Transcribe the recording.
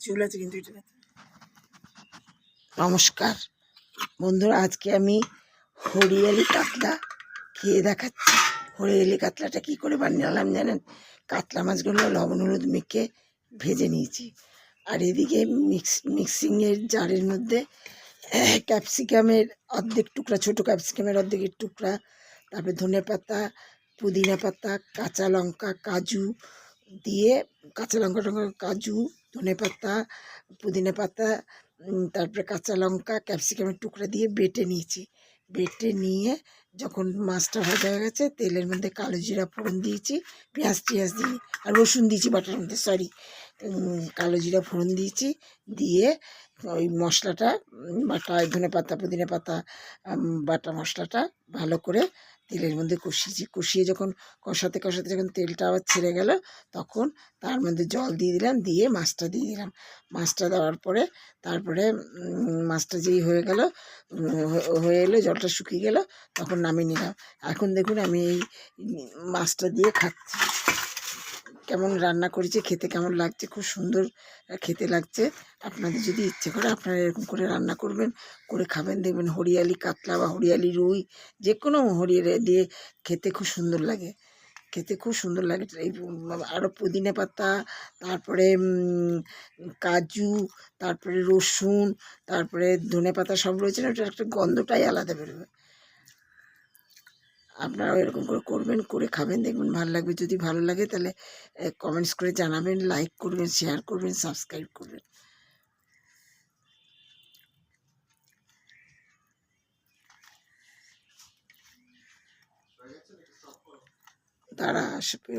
চুল আছে কিন্তু এটা। নমস্কার বন্ধুরা, আজকে আমি হরিয়ালি কাতলা খেয়ে দেখাচ্ছি। হরিয়ালি কাতলাটা কি করে বানালাম জানেন? কাতলা মাছগুলো লবণ হলুদ মেখে ভেজে নিয়েছি, আর এদিকে মিক্সিংয়ের জারের মধ্যে ক্যাপসিকামের অর্ধেক টুকরা, ছোটো ক্যাপসিকামের অর্ধেকের টুকরা, তারপরে ধনে পাতা, পুদিনা পাতা, কাঁচা লঙ্কা, কাজু দিয়ে, কাঁচা লঙ্কা টঙ্কা, কাজু, ধনে পাতা, পুদিনা পাতা, তারপরে কাঁচা লঙ্কা, ক্যাপসিকামের টুকরা দিয়ে বেটে নিয়েছি। বেটে নিয়ে যখন মাছটা ভাজা হয়ে গেছে, তেলের মধ্যে কালো জিরা ফোড়ন দিয়েছি, পেঁয়াজ টিয়াজ দিয়ে, আর রসুন দিয়েছি বাটার মধ্যে, কালো জিরা ফোড়ন দিয়েছি, দিয়ে ওই মশলাটা বাটা, ধনে পাতা পুদিনা পাতা বাটা মশলাটা ভালো করে তেলের মধ্যে কষিয়েছি। কষিয়ে যখন কষাতে কষাতে যখন তেলটা আবার ছেড়ে গেল, তখন তার মধ্যে জল দিয়ে দিলাম, দিয়ে মাছটা দিয়ে দিলাম। মাছটা দেওয়ার পরে তারপরে মাছটা যেই হয়ে গেল, হয়ে এলো, জলটা শুকিয়ে গেল, তখন নামিয়ে নিলাম। এখন দেখুন আমি এই মাছটা দিয়ে খাচ্ছি। কেমন রান্না করেছি, খেতে কেমন লাগছে, খুব সুন্দর খেতে লাগছে। আপনাদের যদি ইচ্ছে করে আপনারা এরকম করে রান্না করবেন, করে খাবেন, দেখবেন হরিয়ালি কাতলা বা হরিয়ালি রুই যে কোনো হরিয়ালি দিয়ে খেতে খুব সুন্দর লাগে, খেতে খুব সুন্দর লাগে। এই আরও পুদিনা পাতা, তারপরে কাজু, তারপরে রসুন, তারপরে ধনে পাতা সব রয়েছে না, ওটার একটা গন্ধটাই আলাদা বেরোবে। আপনারাও এরকম করে করবেন, করে খাবেন, দেখবেন ভালো লাগবে। যদি ভালো লাগে তাহলে কমেন্টস করে জানাবেন, লাইক করবেন, শেয়ার করবেন, সাবস্ক্রাইব করবেন। তারা আসবে